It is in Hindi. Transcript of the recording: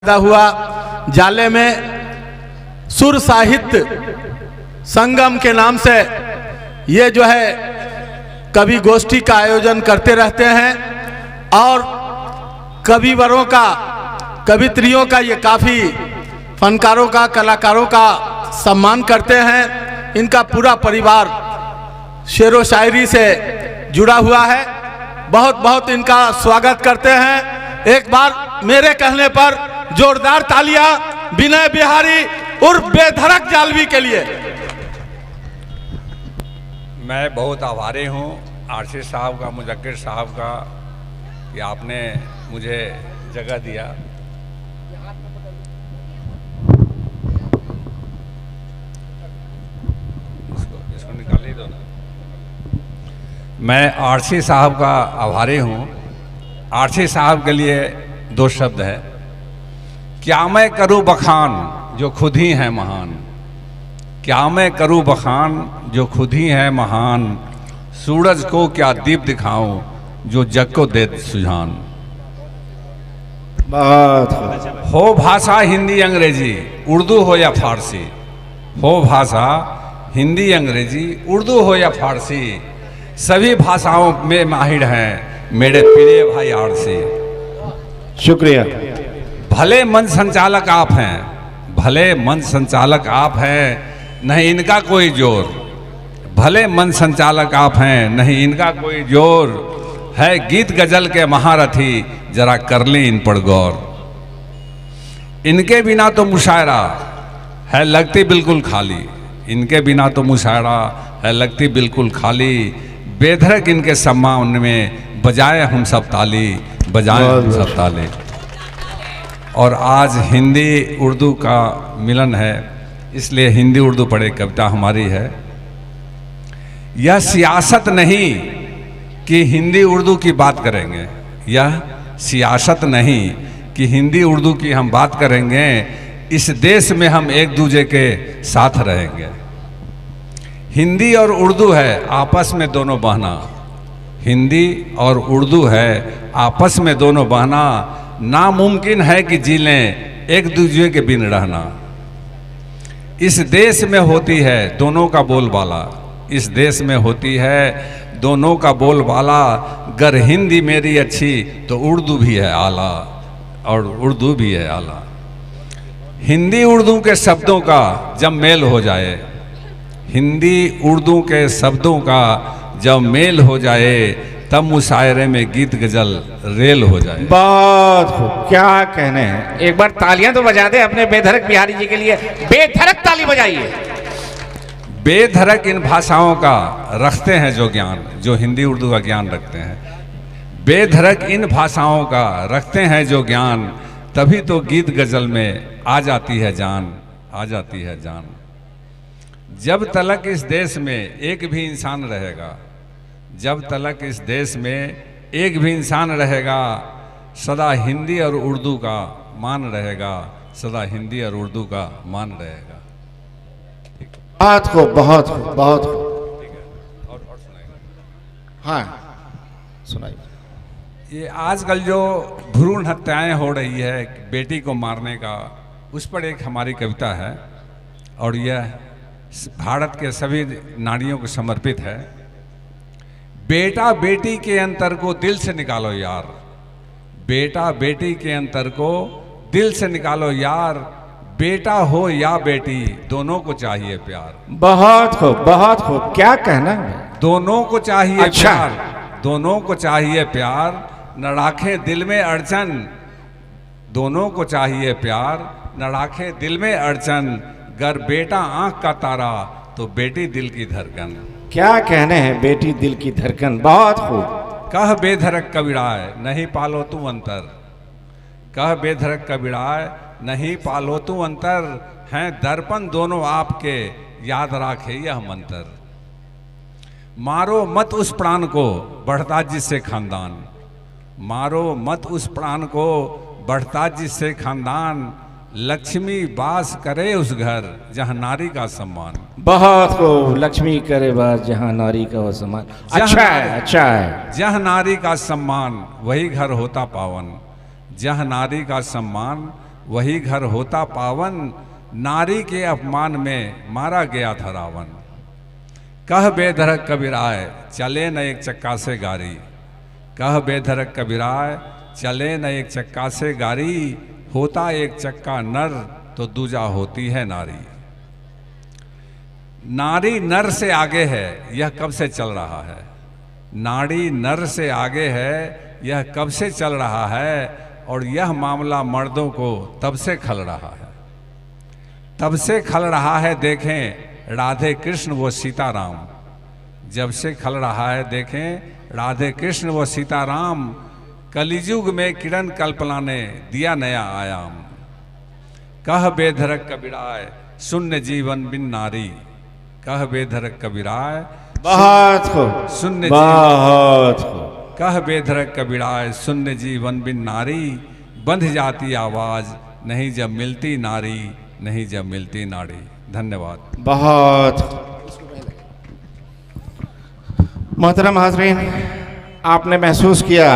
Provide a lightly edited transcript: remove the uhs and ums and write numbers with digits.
पैदा हुआ। जाले में सुर साहित्य संगम के नाम से ये जो है कवि गोष्ठी का आयोजन करते रहते हैं और कविवरों का, कवित्रियों का, ये काफ़ी फनकारों का, कलाकारों का सम्मान करते हैं। इनका पूरा परिवार शेरो शायरी से जुड़ा हुआ है। बहुत बहुत इनका स्वागत करते हैं। एक बार मेरे कहने पर जोरदार तालियां विनय बिहारी उर्फ बेधड़क जालवी के लिए। मैं बहुत आभारी हूँ आरसी साहब का, मुजक्किर साहब का, कि आपने मुझे जगह दिया। इसको निकाल ही दो ना। मैं आरसी साहब का आभारी हूँ। आरसी साहब के लिए दो शब्द है। क्या मैं करूँ बखान जो खुद ही है महान, क्या मैं करूँ बखान जो खुद ही है महान, सूरज को क्या दीप दिखाऊं जो जग को दे सुझान। हो भाषा हिंदी अंग्रेजी, उर्दू हो या फारसी, हो भाषा हिंदी अंग्रेजी, उर्दू हो या फारसी, सभी भाषाओं में माहिर हैं मेरे प्रिय भाई आरसी। शुक्रिया। भले मंच संचालक आप हैं, भले मंच संचालक आप हैं, नहीं इनका कोई जोर। भले मंच संचालक आप हैं, नहीं इनका कोई जोर है। गीत गजल के महारथी, जरा कर लें इन पर गौर। इनके बिना तो मुशायरा है लगती बिल्कुल खाली, इनके बिना तो मुशायरा है लगती बिल्कुल खाली। बेधड़क इनके सम्मान में बजाए हम सब ताली, बजाए हम सब ताली। और आज हिंदी उर्दू का मिलन है, इसलिए हिंदी उर्दू पढ़े कविता हमारी है। यह सियासत नहीं कि हिंदी उर्दू की बात करेंगे, यह सियासत नहीं कि हिंदी उर्दू की हम बात करेंगे। इस देश में हम एक दूसरे के साथ रहेंगे। हिंदी और उर्दू है आपस में दोनों बहना, हिंदी और उर्दू है आपस में दोनों बहना। नामुमकिन है कि जी लें एक दूसरे के बिन रहना। इस देश में होती है दोनों का बोलबाला, इस देश में होती है दोनों का बोलबाला। गर हिंदी मेरी अच्छी तो उर्दू भी है आला, और उर्दू भी है आला। हिंदी उर्दू के शब्दों का जब मेल हो जाए, हिंदी उर्दू के शब्दों का जब मेल हो जाए, तब मुशायरे में गीत गजल रेल हो जाए। बहुत खूब, क्या कहने हैं। एक बार तालियां तो बजा दे अपने बेधड़क बिहारी जी के लिए। बेधड़क ताली बजाइए। बेधड़क इन भाषाओं का रखते हैं जो ज्ञान, जो हिंदी उर्दू का ज्ञान रखते हैं। बेधड़क इन भाषाओं का रखते हैं जो ज्ञान, तभी तो गीत गजल में आ जाती है जान, आ जाती है जान। जब तलक इस देश में एक भी इंसान रहेगा, जब तलक इस देश में एक भी इंसान रहेगा, सदा हिंदी और उर्दू का मान रहेगा, सदा हिंदी और उर्दू का मान रहेगा। बहुत खूब, बहुत खूब, बहुत खूब। और सुनाइए। हाँ सुनाइए। ये आजकल जो भ्रूण हत्याएं हो रही है बेटी को मारने का, उस पर एक हमारी कविता है और यह भारत के सभी नारियों को समर्पित है। बेटा बेटी के अंतर को दिल से निकालो यार, बेटा बेटी के अंतर को दिल से निकालो यार। बेटा हो या बेटी दोनों को चाहिए प्यार। बहुत खूब, बहुत खूब, क्या कहना है। दोनों को चाहिए अच्छा। प्यार, दोनों को चाहिए प्यार, न राखे दिल में अड़चन। दोनों को चाहिए प्यार, न राखे दिल में अड़चन। गर बेटा आंख का तारा तो बेटी दिल की धड़कन। क्या कहने हैं, बेटी दिल की धड़कन। बहुत खूब। कह बेधड़क कबीराय नहीं पालो तू अंतर, कह बेधड़क कबीराय नहीं पालो तू अंतर। हैं दर्पण दोनों आपके याद राखे यह मंत्र। मारो मत उस प्राण को बढ़ता जिससे खानदान, मारो मत उस प्राण को बढ़ता जिससे खानदान। लक्ष्मी वास करे उस घर जहाँ नारी का सम्मान। बहुत खूब। लक्ष्मी करे बात जहाँ नारी का हो सम्मान। अच्छा है, अच्छा है। जहाँ नारी का सम्मान वही घर होता पावन, जहाँ नारी का सम्मान वही घर होता पावन, नारी के अपमान में मारा गया था रावण। कह बेधड़क कबीराय चले न एक चक्का से गाड़ी, कह बेधड़क कबीराय चले न एक चक्का से गाड़ी, होता एक चक्का नर तो दूजा होती है नारी। नारी नर से आगे है, यह कब से चल रहा है। नारी नर से आगे है, यह कब से चल रहा है, और यह मामला मर्दों को तब से खल रहा है। तब से खल रहा है देखें राधे कृष्ण वो सीताराम, जब से खल रहा है देखें राधे कृष्ण वो सीताराम, कलियुग में किरण कल्पना ने दिया नया आयाम। कह बेधड़क कबीराय शून्य जीवन बिन नारी, कह बेधड़क कबीराय बहुत खूब, शून्य बहुत खूब। कह बेधड़क कबीराय शून्य जीवन बिन नारी, बंध जाती आवाज नहीं जब मिलती नारी, नहीं जब मिलती नारी। धन्यवाद। बहुत मोहतरम हाज़रीन, आपने महसूस किया